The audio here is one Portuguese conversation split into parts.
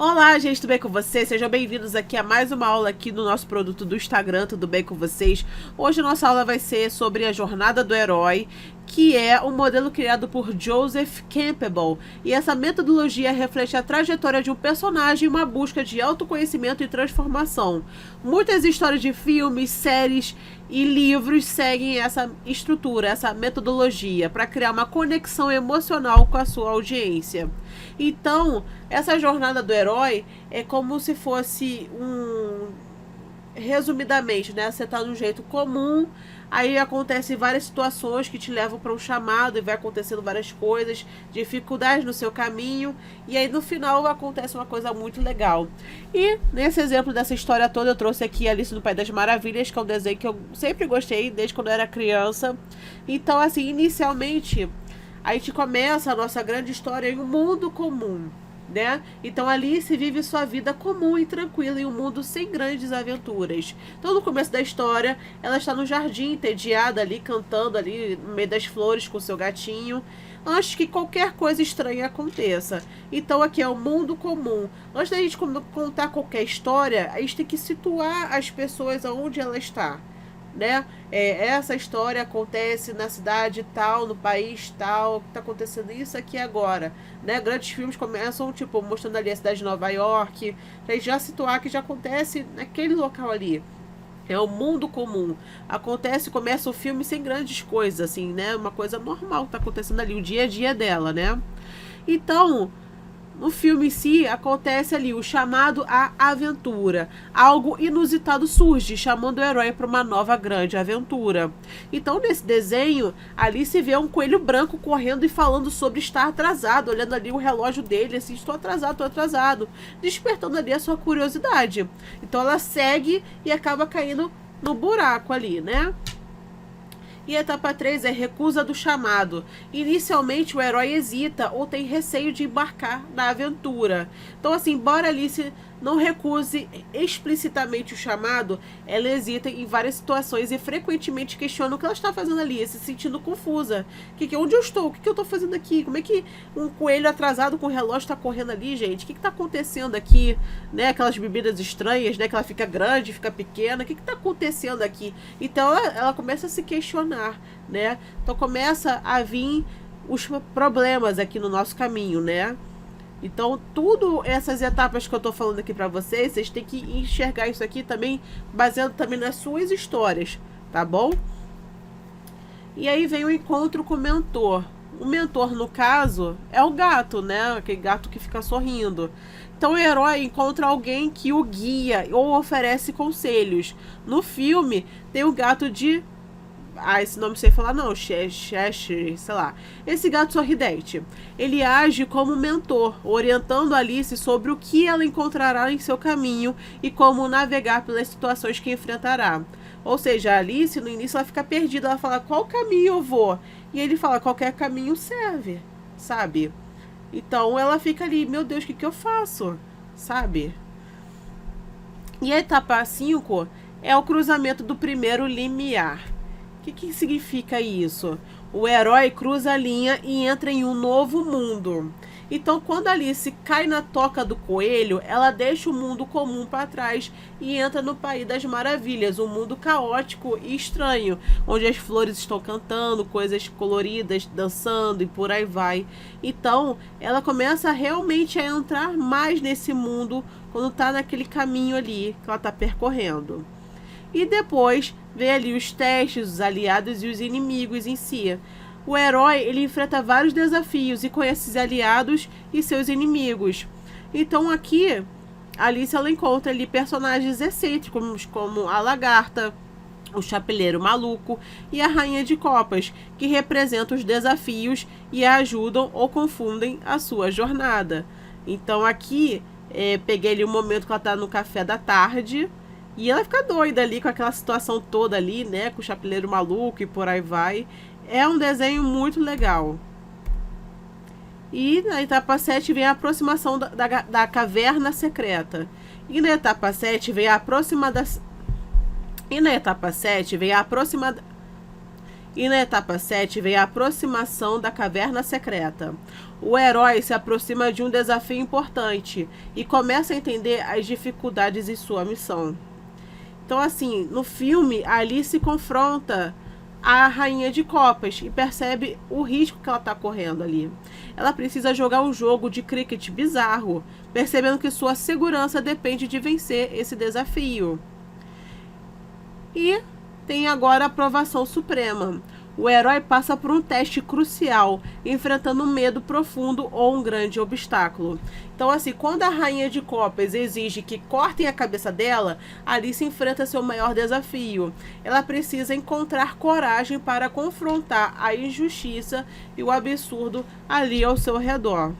Olá, gente, tudo bem com vocês? Sejam bem-vindos aqui a mais uma aula aqui do nosso produto do Instagram, tudo bem com vocês? Hoje a nossa aula vai ser sobre a jornada do herói, que é um modelo criado por Joseph Campbell. E essa metodologia reflete a trajetória de um personagem em uma busca de autoconhecimento e transformação. Muitas histórias de filmes, séries e livros seguem essa estrutura, essa metodologia, para criar uma conexão emocional com a sua audiência. Então, essa jornada do herói é como se fosse resumidamente, né? Você tá num jeito comum, aí acontecem várias situações que te levam para um chamado e vai acontecendo várias coisas, dificuldades no seu caminho, e aí no final acontece uma coisa muito legal. E nesse exemplo dessa história toda eu trouxe aqui Alice no País das Maravilhas, que é um desenho que eu sempre gostei desde quando eu era criança. Então, assim, inicialmente a gente começa a nossa grande história em um mundo comum, né? Então Alice vive sua vida comum e tranquila em um mundo sem grandes aventuras. Então no começo da história, ela está no jardim, entediada ali, cantando ali no meio das flores com seu gatinho, antes que qualquer coisa estranha aconteça. Então aqui é o mundo comum. Antes da gente contar qualquer história, a gente tem que situar as pessoas aonde ela está, né? Essa história acontece na cidade tal, no país tal, que tá acontecendo isso aqui agora, né? Grandes filmes começam, tipo, mostrando ali a cidade de Nova York, pra já situar que já acontece naquele local ali. É o mundo comum. Começa o filme sem grandes coisas, assim, né? Uma coisa normal que tá acontecendo ali, o dia a dia dela, né? Então, no filme em si, acontece ali o chamado à aventura. Algo inusitado surge, chamando o herói para uma nova grande aventura. Então, nesse desenho, ali se vê um coelho branco correndo e falando sobre estar atrasado, olhando ali o relógio dele, assim, estou atrasado, despertando ali a sua curiosidade. Então, ela segue e acaba caindo no buraco ali, né? E a etapa 3 é recusa do chamado. Inicialmente o herói hesita ou tem receio de embarcar na aventura. Então, assim, embora Alice não recuse explicitamente o chamado, ela hesita em várias situações e frequentemente questiona o que ela está fazendo ali, se sentindo confusa. Onde eu estou? O que eu estou fazendo aqui? Como é que um coelho atrasado com o relógio está correndo ali, gente? O que está acontecendo aqui? Né? Aquelas bebidas estranhas, né? Que ela fica grande, fica pequena. O que está acontecendo aqui? Então ela começa a se questionar, né? Então começa a vir os problemas aqui no nosso caminho, né? Então, tudo essas etapas que eu tô falando aqui pra vocês, vocês têm que enxergar isso aqui também, baseado também nas suas histórias, tá bom? E aí vem o encontro com o mentor. O mentor, no caso, é o gato, né? Aquele gato que fica sorrindo. Então, o herói encontra alguém que o guia ou oferece conselhos. No filme, tem o gato de... esse nome não sei falar não, Cheshire, sei lá. Esse gato sorridente, ele age como mentor, orientando Alice sobre o que ela encontrará em seu caminho e como navegar pelas situações que enfrentará. Ou seja, a Alice no início ela fica perdida, ela fala qual caminho eu vou? E ele fala qualquer caminho serve, sabe? Então ela fica ali, meu Deus, o que eu faço? Sabe? E a etapa 5 é o cruzamento do primeiro limiar. O que significa isso? O herói cruza a linha e entra em um novo mundo. Então, quando Alice cai na toca do coelho, ela deixa o mundo comum para trás e entra no País das Maravilhas, um mundo caótico e estranho, onde as flores estão cantando, coisas coloridas, dançando e por aí vai. Então, ela começa realmente a entrar mais nesse mundo quando está naquele caminho ali que ela está percorrendo. E depois vem ali os testes, os aliados e os inimigos em si. O herói ele enfrenta vários desafios e conhece os aliados e seus inimigos. Então aqui, Alice ela encontra ali personagens excêntricos como a lagarta, o chapeleiro maluco e a rainha de copas, que representam os desafios e a ajudam ou confundem a sua jornada. Então aqui, peguei ali um momento que ela está no café da tarde, e ela fica doida ali com aquela situação toda ali, né? Com o chapeleiro maluco e por aí vai. É um desenho muito legal. E na etapa 7 vem a aproximação da caverna secreta. E na etapa 7 vem a aproximação E na etapa 7 vem a aproximação da caverna secreta. O herói se aproxima de um desafio importante e começa a entender as dificuldades em sua missão. Então, assim, no filme, a Alice confronta a Rainha de Copas e percebe o risco que ela está correndo ali. Ela precisa jogar um jogo de cricket bizarro, percebendo que sua segurança depende de vencer esse desafio. E tem agora a aprovação suprema. O herói passa por um teste crucial, enfrentando um medo profundo ou um grande obstáculo. Então, assim, quando a Rainha de Copas exige que cortem a cabeça dela, Alice enfrenta seu maior desafio. Ela precisa encontrar coragem para confrontar a injustiça e o absurdo ali ao seu redor.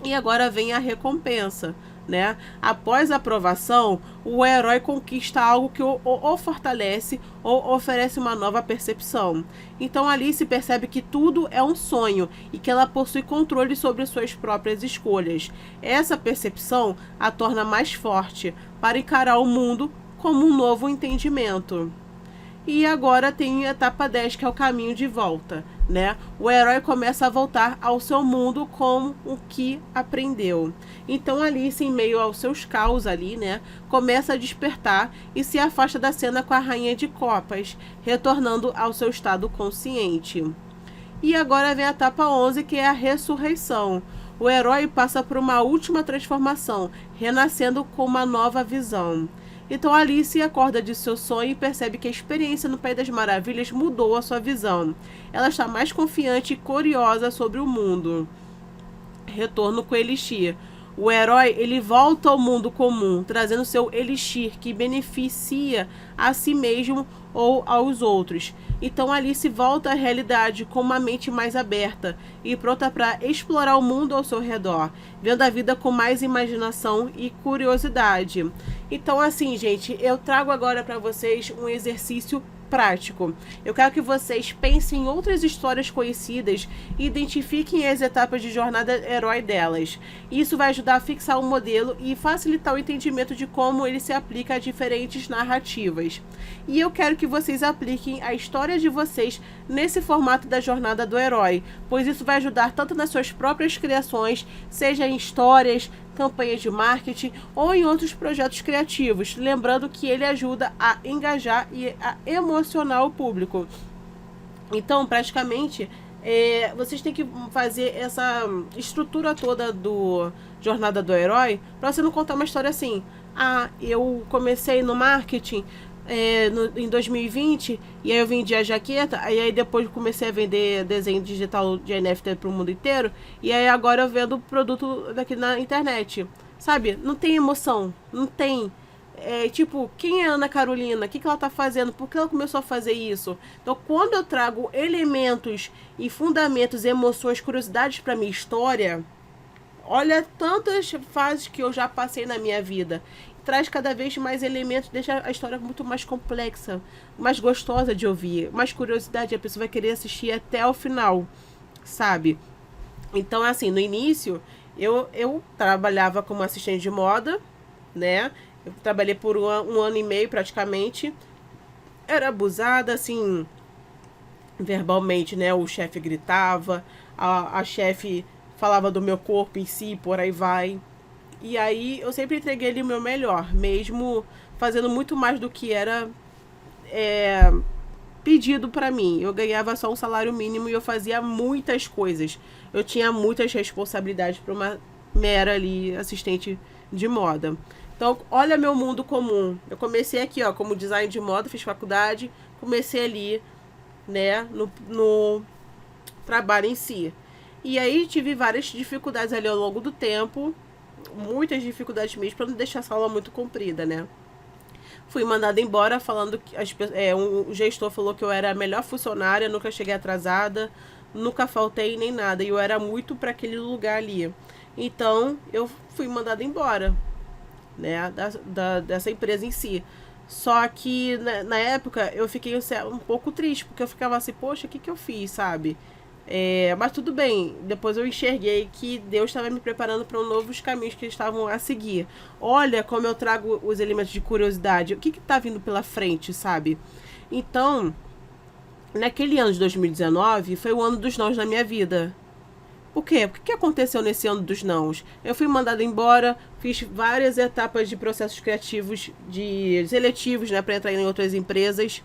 E agora vem a recompensa. Né? Após a aprovação, o herói conquista algo que o fortalece ou oferece uma nova percepção. Então Alice percebe que tudo é um sonho e que ela possui controle sobre suas próprias escolhas. Essa percepção a torna mais forte para encarar o mundo como um novo entendimento. E agora tem a etapa 10, que é o caminho de volta, né? O herói começa a voltar ao seu mundo com o que aprendeu. Então Alice, em meio aos seus caos ali, né, começa a despertar e se afasta da cena com a Rainha de Copas, retornando ao seu estado consciente. E agora vem a etapa 11, que é a ressurreição. O herói passa por uma última transformação, renascendo com uma nova visão. Então Alice acorda de seu sonho e percebe que a experiência no País das Maravilhas mudou a sua visão. Ela está mais confiante e curiosa sobre o mundo. Retorno com o Elixir. O herói, ele volta ao mundo comum, trazendo seu Elixir, que beneficia a si mesmo ou aos outros. Então Alice volta à realidade com uma mente mais aberta e pronta para explorar o mundo ao seu redor, vendo a vida com mais imaginação e curiosidade. Então, assim, gente, eu trago agora para vocês um exercício prático. Eu quero que vocês pensem em outras histórias conhecidas e identifiquem as etapas de jornada herói delas. Isso vai ajudar a fixar o modelo e facilitar o entendimento de como ele se aplica a diferentes narrativas. E eu quero que vocês apliquem a história de vocês nesse formato da jornada do herói, pois isso vai ajudar tanto nas suas próprias criações, seja em histórias, campanhas de marketing ou em outros projetos criativos, lembrando que ele ajuda a engajar e a emocionar o público. Então, praticamente, vocês têm que fazer essa estrutura toda do Jornada do Herói para você não contar uma história assim: ah, eu comecei no marketing em 2020 e aí eu vendi a jaqueta, e aí depois comecei a vender desenho digital de NFT para o mundo inteiro, e aí agora eu vendo produto daqui na internet, sabe? Não tem emoção, não tem. Tipo, quem é a Ana Carolina? O que ela tá fazendo? Por que ela começou a fazer isso? Então, quando eu trago elementos e fundamentos, emoções, curiosidades para minha história, olha tantas fases que eu já passei na minha vida. Traz cada vez mais elementos, deixa a história muito mais complexa, mais gostosa de ouvir, mais curiosidade, a pessoa vai querer assistir até o final, sabe? Então, assim, no início, eu trabalhava como assistente de moda, né? Eu trabalhei por um ano e meio, praticamente. Era abusada, assim, verbalmente, né? O chefe gritava, a chefe falava do meu corpo em si, por aí vai. E aí eu sempre entreguei ali o meu melhor, mesmo fazendo muito mais do que era pedido para mim. Eu ganhava só um salário mínimo e eu fazia muitas coisas. Eu tinha muitas responsabilidades para uma mera ali assistente de moda. Então, olha meu mundo comum. Eu comecei aqui, ó, como design de moda, fiz faculdade, comecei ali, né, no trabalho em si. E aí tive várias dificuldades ali ao longo do tempo, muitas dificuldades mesmo, para não deixar a sala muito comprida, né. Fui mandada embora falando que um gestor falou que eu era a melhor funcionária, nunca cheguei atrasada, nunca faltei nem nada. E eu era muito para aquele lugar ali. Então, eu fui mandada embora, né, dessa empresa em si. Só que na época eu fiquei um pouco triste, porque eu ficava assim, poxa, o que eu fiz, sabe? Mas tudo bem, depois eu enxerguei que Deus estava me preparando para novos caminhos que estavam a seguir. Olha como eu trago os elementos de curiosidade, o que está vindo pela frente, sabe? Então, naquele ano de 2019 foi o ano dos nãos na minha vida. Por quê? O que aconteceu nesse ano dos nãos? Eu fui mandada embora, fiz várias etapas de processos criativos, de seletivos, né, para entrar em outras empresas.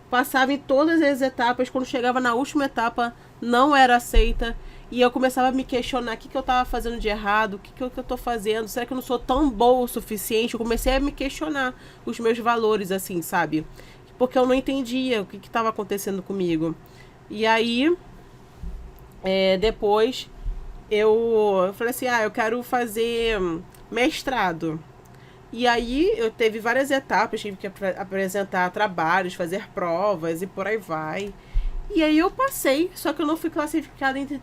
Passava em todas as etapas, quando chegava na última etapa, não era aceita. E eu começava a me questionar o que eu estava fazendo de errado, o que eu estou fazendo, será que eu não sou tão boa o suficiente? Eu comecei a me questionar os meus valores, assim, sabe? Porque eu não entendia o que estava acontecendo comigo. E aí, depois, eu falei assim, eu quero fazer mestrado. E aí eu teve várias etapas, tive que apresentar trabalhos, fazer provas e por aí vai. E aí eu passei, só que eu não fui classificada entre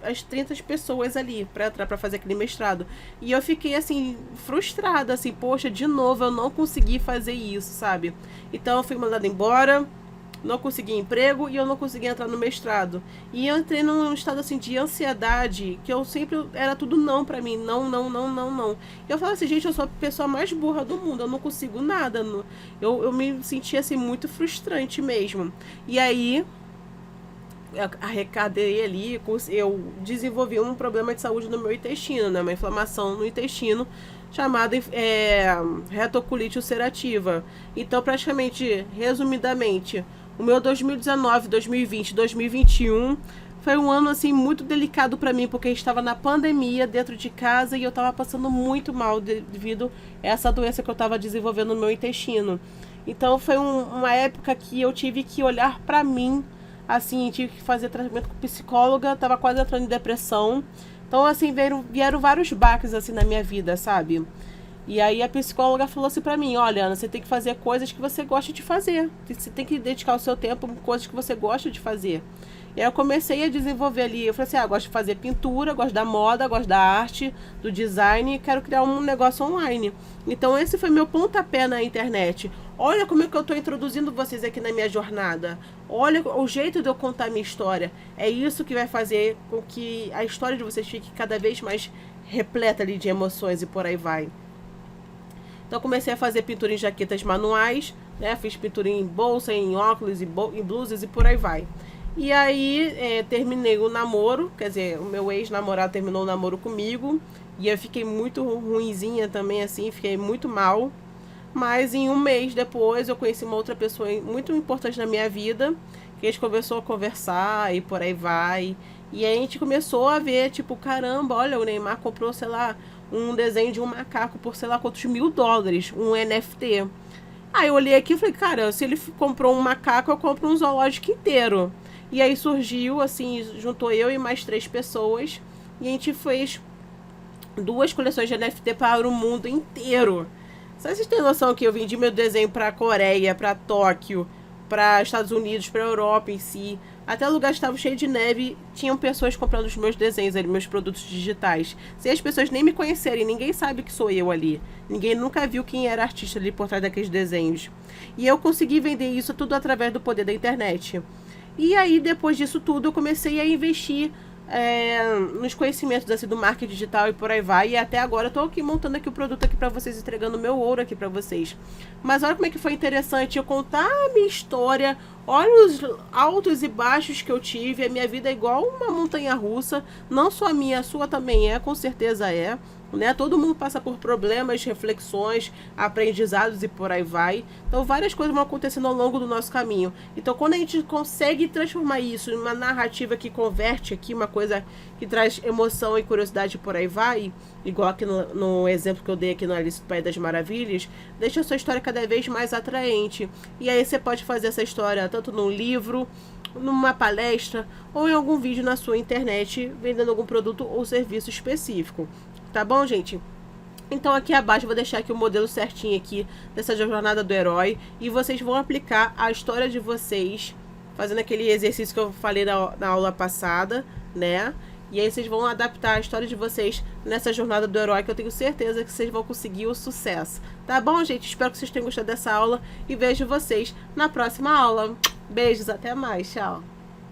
as 30 pessoas ali para entrar para fazer aquele mestrado. E eu fiquei assim, frustrada, assim, poxa, de novo eu não consegui fazer isso, sabe? Então eu fui mandada embora, não consegui emprego e eu não consegui entrar no mestrado. E eu entrei num estado assim de ansiedade, que eu sempre era tudo não pra mim, não, não, não, não, não. E eu falava assim, gente, eu sou a pessoa mais burra do mundo, eu não consigo nada. Eu me sentia assim muito frustrante mesmo. E aí arrecadei ali, eu desenvolvi um problema de saúde no meu intestino, né? Uma inflamação no intestino chamada retocolite ulcerativa. Então, praticamente, resumidamente, o meu 2019, 2020, 2021 foi um ano assim muito delicado para mim, porque estava na pandemia dentro de casa e eu estava passando muito mal devido a essa doença que eu estava desenvolvendo no meu intestino. Então, foi uma época que eu tive que olhar para mim, assim, tive que fazer tratamento com psicóloga, tava quase entrando em depressão. Então, assim, vieram vários baques, assim, na minha vida, sabe? E aí a psicóloga falou assim pra mim, olha, Ana, você tem que fazer coisas que você gosta de fazer. Você tem que dedicar o seu tempo a coisas que você gosta de fazer. E aí eu comecei a desenvolver ali, eu falei assim, gosto de fazer pintura, gosto da moda, gosto da arte, do design e quero criar um negócio online. Então esse foi meu pontapé na internet. Olha como é que eu estou introduzindo vocês aqui na minha jornada. Olha o jeito de eu contar a minha história. É isso que vai fazer com que a história de vocês fique cada vez mais repleta ali de emoções e por aí vai. Então comecei a fazer pintura em jaquetas manuais, né? Fiz pintura em bolsa, em óculos, em blusas e por aí vai. E aí terminei o namoro, quer dizer, o meu ex-namorado terminou o namoro comigo. E eu fiquei muito ruinzinha também, assim, fiquei muito mal. Mas em um mês depois eu conheci uma outra pessoa muito importante na minha vida, que a gente começou a conversar e por aí vai. E aí a gente começou a ver, tipo, caramba, olha, o Neymar comprou, sei lá, um desenho de um macaco por sei lá quantos $1000, um NFT. Aí eu olhei aqui e falei, cara, se ele comprou um macaco, eu compro um zoológico inteiro. E aí surgiu, assim, juntou eu e mais 3 pessoas, e a gente fez 2 coleções de NFT para o mundo inteiro. Vocês têm noção que eu vendi meu desenho para Coreia, para Tóquio, para Estados Unidos, para Europa em si. Até lugares que estavam cheios de neve, tinham pessoas comprando os meus desenhos ali, meus produtos digitais. Sem as pessoas nem me conhecerem, ninguém sabe que sou eu ali. Ninguém nunca viu quem era artista ali por trás daqueles desenhos. E eu consegui vender isso tudo através do poder da internet. E aí, depois disso tudo, eu comecei a investir nos conhecimentos assim, do marketing digital e por aí vai. E até agora eu tô aqui montando aqui o produto aqui para vocês, entregando meu ouro aqui para vocês. Mas olha como é que foi interessante eu contar a minha história. Olha os altos e baixos que eu tive. A minha vida é igual uma montanha russa. Não só a minha, a sua também é, com certeza é. Né? Todo mundo passa por problemas, reflexões, aprendizados e por aí vai. Então várias coisas vão acontecendo ao longo do nosso caminho. Então quando a gente consegue transformar isso em uma narrativa que converte aqui, uma coisa que traz emoção e curiosidade e por aí vai, igual aqui no exemplo que eu dei aqui no Alice do País das Maravilhas, deixa a sua história cada vez mais atraente. E aí você pode fazer essa história tanto num livro, numa palestra ou em algum vídeo na sua internet, vendendo algum produto ou serviço específico. Tá bom, gente? Então aqui abaixo eu vou deixar aqui o modelo certinho aqui dessa jornada do herói. E vocês vão aplicar a história de vocês, fazendo aquele exercício que eu falei na aula passada, né? E aí vocês vão adaptar a história de vocês nessa jornada do herói, que eu tenho certeza que vocês vão conseguir o sucesso. Tá bom, gente? Espero que vocês tenham gostado dessa aula e vejo vocês na próxima aula. Beijos, até mais, tchau!